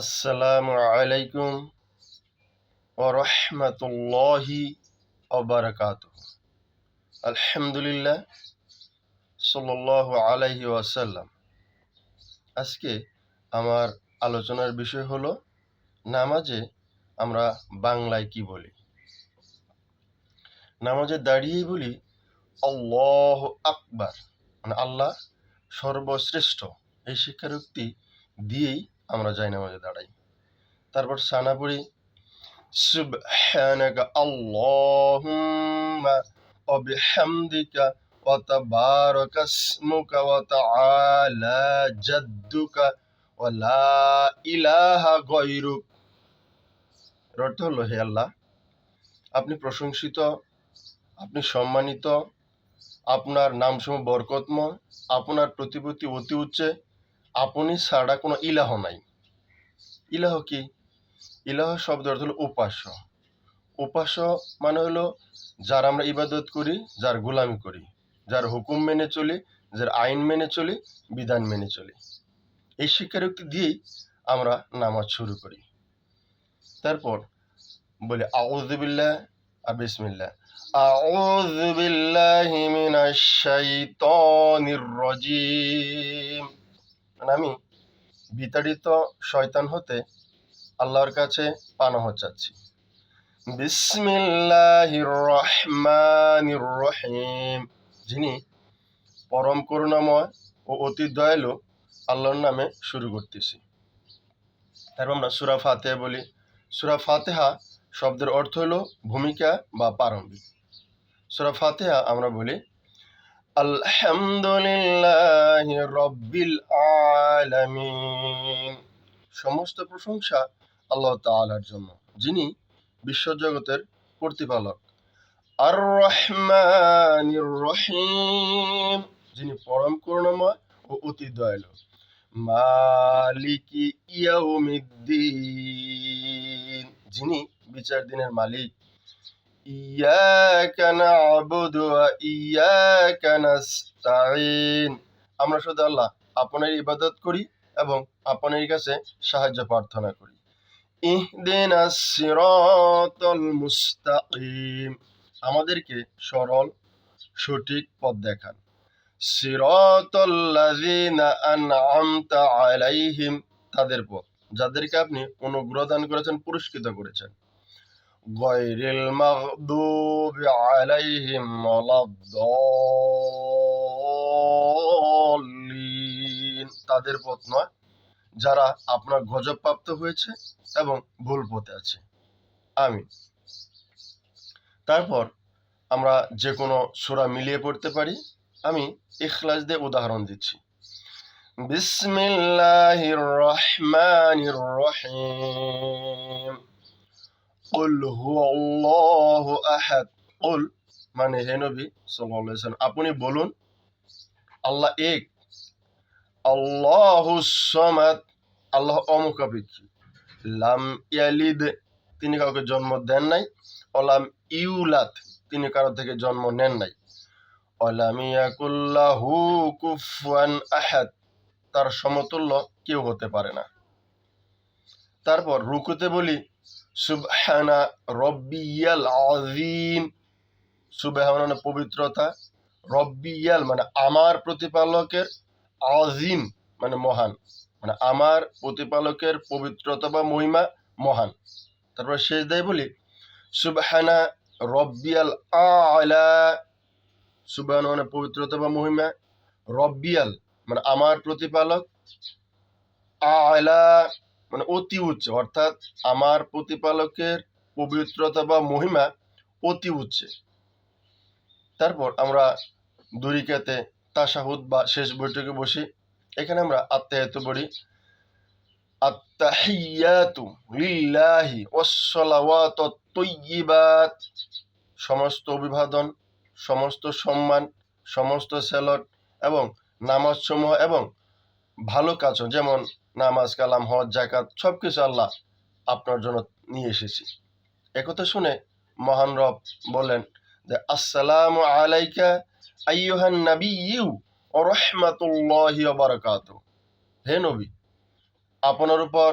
আসসালামু আলাইকুম ওয়া রাহমাতুল্লাহি ওয়া বারাকাতুহু। আলহামদুলিল্লাহ, সাল্লাল্লাহু আলাইহি ওয়াসাল্লাম। আজকে আমার আলোচনার বিষয় হলো নামাজে আমরা বাংলায় কি বলি। নামাজে দাঁড়িয়েই বলি আল্লাহু আকবার, মানে আল্লাহ সর্বশ্রেষ্ঠ। এই স্বীকারোক্তি দিয়েই আমরা যাই নামাজে দাঁড়াই। তারপর সানা পড়ি সুবহানাকা আল্লাহুম্মা ওয়া বিহামদিকা ওয়া তাবারাকা ইসমুকা ওয়া তাআলা জাদ্দুকা ওয়া লা ইলাহা গায়রুক। এর অর্থ হলো, হে আল্লাহ, আপনি প্রশংসিত, আপনি সম্মানিত, আপনার নামসমূহ বরকতময়, আপনার প্রতিপত্তি অতি উচ্চে, আপনি ছাড়া কোনো ইলাহ নাই। ইলাহ কি? ইলাহ শব্দের অর্থ হলো উপাস্য। উপাস্য মানে হলো যার আমরা ইবাদত করি, যার গোলামি করি, যার হুকুম মেনে চলি, যার আইন মেনে চলি, বিধান মেনে চলি। এই স্বীকারোক্তি দিয়েই আমরা নামাজ শুরু করি। তারপর বলি আউযু বিল্লাহ আর বিসমিল্লাহ। আউযু বিল্লাহি মিনাশ শাইতানির রাজিম। আমি বিতাড়িত শয়তান হতে আল্লাহর কাছে পানাহ চাচ্ছি। বিসমিল্লাহির রহমানির রহিম। যিনি পরম করুণাময় ও অতি দয়ালু, আল্লাহর নামে শুরু করতেছি। তারপর আমরা সূরা ফাতিহা বলি। সূরা ফাতিহা শব্দের অর্থ হলো ভূমিকা বা প্রারম্ভিক। সূরা ফাতিহা আমরা বলি আলহামদুলিল্লাহি রাব্বিল আলামিন। সমস্ত প্রশংসা আল্লাহ তাআলার জন্য, যিনি বিশ্বজগতের প্রতিপালক। আর রহমানির রহিম, যিনি পরম করুণাময় ও অতি দয়ালু। মালিকি ইয়াউমিদ্দিন, যিনি বিচার দিনের মালিক। ইয়াকা না'বুদু ওয়া ইয়াকা নাস্তাঈন, আমরা শুধু আল্লাহ আপনার ইবাদত করি এবং আপনার কাছে সাহায্য প্রার্থনা করি। ইহদিনাস সিরাতাল মুস্তাকিম, আমাদেরকে সরল সঠিক পথ দেখান। সিরাতাল্লাযীনা আন'আমতা আলাইহিম, তাদের পথ যাদেরকে আপনি অনুগ্রহ দান করেছেন, পুরস্কৃত করেছেন। গায়রিল মাগদুবি আলাইহিম ওয়ালাদ-দাল্লিন, তাদের পথ নয় যারা আপনার গজবপ্রাপ্ত হয়েছে এবং ভুল পথে আছে। আমিন। তারপর আমরা যে কোনো সূরা মিলিয়ে পড়তে পারি। আমি ইখলাস দিয়ে উদাহরণ দিচ্ছি। বিসমিল্লাহির রহমানির রহিম। কুল হুয়াল্লাহু আহাদ। কুল মানে হে নবী সাল্লাল্লাহু আলাইহি ওয়াসাল্লাম, আপনি বলুন আল্লাহ এক। আল্লাহুস সামাদ, আল্লাহ অমুখাপেক্ষী। লাম ইয়ালিদ, তিনি কাউকে জন্ম দেন নাই। অলাম ইউলাদ, তিনি কারো থেকে জন্ম নেন নাই। অলাম ইয়াকুল লাহু কুফুয়ান আহাদ, তার সমতুল্য কেউ হতে পারে না। তারপর রুকুতে বলি সুবহানা রব্বিয়াল আযীম। সুবহানা মানে পবিত্রতা, রব্বিয়াল মানে আমার প্রতিপালকের, আযীম মানে মহান, মানে আমার প্রতিপালকের পবিত্রতা বা মহিমা মহান। তারপর সেজদায় বলি সুবহানা রব্বিয়াল আ'লা। সুবহানা মানে পবিত্রতা বা মহিমা, রব্বিয়াল মানে আমার প্রতিপালক, আ'লা মানে অতি উচ্চ, অর্থাৎ আমার প্রতিপালকের পবিত্রতা বা মহিমা অতি উচ্চে। তারপর আমরা দুই রাকাতে তাশাহুদ বা শেষ বৈঠকে বসি। এখানে আমরা আত্তাহিয়াতু পড়ি। আত্তাহিয়াতু লিল্লাহি ওয়াস সালাওয়াতুত তাইয়্যিবাত, সমস্ত অভিবাদন, সমস্ত সম্মান, সমস্ত সেলট এবং নামাজসমূহ এবং ভালো কাজ, যেমন নামাজ, কালাম, হজ, যাকাত, সবকিছু আল্লাহ আপনার জন্য নিয়ে এসেছি। একথা শুনে মহান রব বলেন যে আসসালামু আলাইকা আইয়ুহান নাবিয়্যু ওয়া রাহমাতুল্লাহি ওয়া বারাকাতুহু। হে নবী, আপনার উপর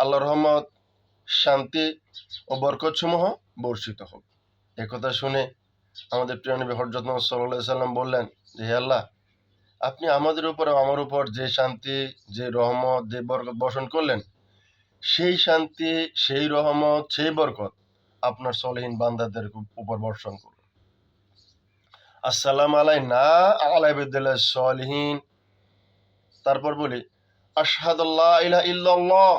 আল্লাহর রহমত, শান্তি ও বরকতসমূহ বর্ষিত হোক। একথা শুনে আমাদের প্রিয় নবী হযরত মুহাম্মদ সাল্লাল্লাহু আলাইহি সাল্লাম বললেন যে, হে আল্লাহ, আপনি আমাদের উপর আমার উপর যে শান্তি, যে রহমত, যে বরকত বর্ষণ করলেন, সেই শান্তি, সেই রহমত, সেই বরকত আপনার সলিহীন বান্দাদের উপর বর্ষণ করুন। আসসালামু আলাইনা আলা ইবাদিল্লাহ সলিহিন। তারপর বলি, আশহাদু আল্লা ইলাহা ইল্লাল্লাহ,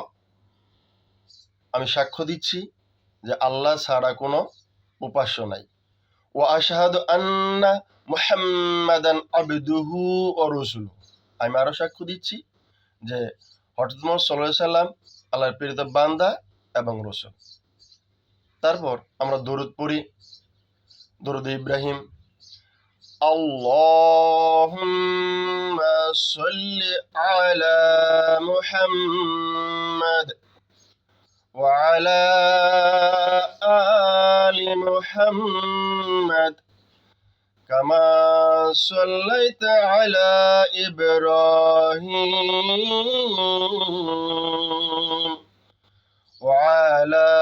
আমি সাক্ষ্য দিচ্ছি যে আল্লাহ ছাড়া কোনো উপাস্য নাই। ওয়া আশহাদু আন্না মুহাম্মাদান আবদুহু ওয়া রাসূলুহু, আমি আরো সাক্ষ্য দিচ্ছি যে হযরত মুহাম্মদ সাল্লাল্লাহু আলাইহি সাল্লাম আল্লাহর প্রেরিত বান্দা এবং রাসূল। তারপর আমরা দরুদ পড়ি, দরুদ ইব্রাহিম। আল্লাহুম্মা সাল্লি আলা মুহাম্মাদ ওয়া আলা আলি মুহাম্মাদ কামা সাল্লাইতা আলা ইব্রাহিম ওয়া আলা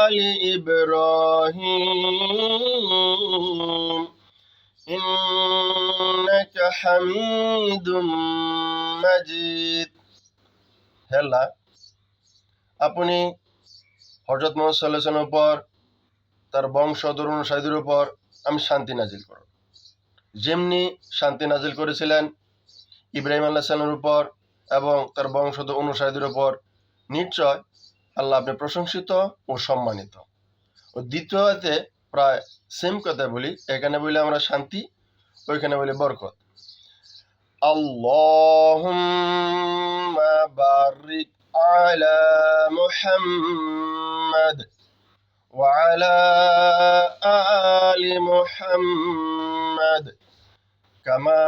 আলি ইব্রাহিম ইন্নাকা হামিদুম মাজিদ। হে আল্লাহ, আপনি হযরত মুহাম্মদ সাল্লাল্লাহু আলাইহি ওয়াসাল্লামের উপর, তার বংশধর অনুসারীদের উপর আমি শান্তি নাজিল করুন, যেমনি শান্তি নাজিল করেছিলেন ইব্রাহিম আলাইহিস সালামের উপর এবং তার বংশধর অনুসারীদের উপর। নিশ্চয় আল্লাহ আপনি প্রশংসিত ও সম্মানিত। ও দ্বিতীয়তে প্রায় সেম কথা বলি, এখানে বলি আমরা শান্তি, ওইখানে বলি বরকত। আল্লাহুম্মা বারিক আলা মুহাম্মাদ ওয়া আলা আলি মুহাম্মাদ কামা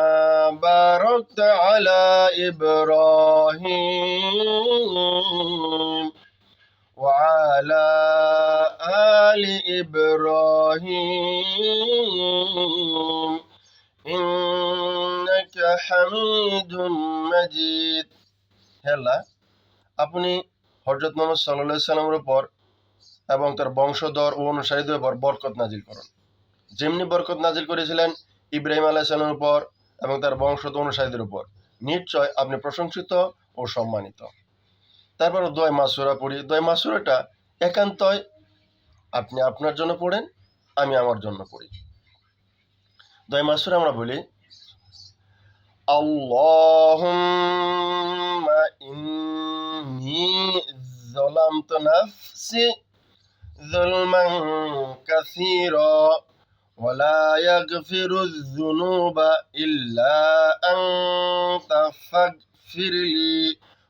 বারাকতা আলা ইব্রাহিম ওয়া আলা আলি ইব্রাহিম ইন্নাকা হামিদুম মাজিদ। হে আল্লাহ, আপনি হযরত মুহাম্মদ সাল্লাল্লাহু আলাইহি সাল্লামের উপর এবং তার বংশধর ও অনুসারীদের উপর বরকত নাজিল করুন, যেমনি বরকত নাজিল করেছিলেন ইব্রাহিম আলাইহিস সালামের উপর এবং তার বংশধর অনুসারীদের উপর। নিশ্চয় আপনি প্রশংসিত ও সম্মানিত। তারপর দোয়া মাসুরা পড়ি। দোয়া মাসুরাটা একান্তই আপনি আপনার জন্য পড়েন, আমি আমার জন্য পড়ি। দোয়া মাসুরা আমরা বলি, আল্লাহুম্মা ইন্নী যালামতু নাফসি যুলমান কাসীরা ওয়া লা ইয়াগফিরুয-যুনুবা ইল্লা আনতা ফাগফিরলি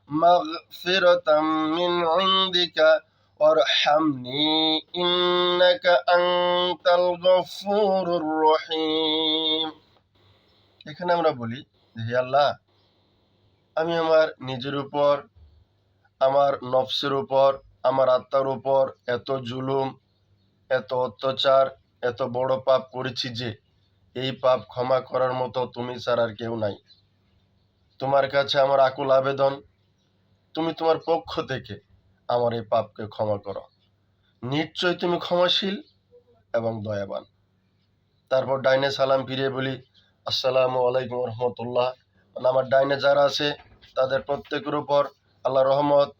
মাগফিরাতাম মিন ইনদিকা ওয়ারহামনি ইন্নাকা আনতাল গফুরুর রহিম। এখানে আমরা বলি, হে আল্লাহ, আমি আমার নিজের উপর, আমার নফসের উপর, আমার আত্মার উপর এত জুলুম, এত অত্যাচার, এত বড় পাপ করেছি যে এই পাপ ক্ষমা করার মতো তুমি ছাড়া আর কেউ নাই। তোমার কাছে আমার আকুল আবেদন, তুমি তোমার পক্ষ থেকে আমার এই পাপকে ক্ষমা করো। নিশ্চয় তুমি ক্ষমাশীল এবং দয়াবান। তারপর ডাইনে সালাম ফিরিয়ে বলি, আসসালামু আলাইকুম রহমতুল্লাহ। আমার ডাইনে যারা আছে তাদের প্রত্যেকের উপর আল্লাহ রহমত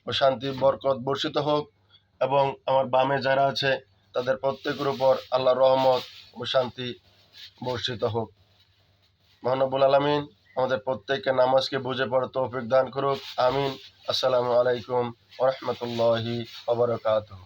ও শান্তি বরকত বর্ষিত হোক, এবং আমার বামে যারা আছে তাদের প্রত্যেকের উপর আল্লাহ রহমত ও শান্তি বর্ষিত হোক। মহানবুল আলামিন আমাদের প্রত্যেককে নামাজকে বুঝে পড়ার তৌফিক দান করুক। আমিন। আসসালামু আলাইকুম ওয়া রাহমাতুল্লাহি ওয়া বারাকাতুহু।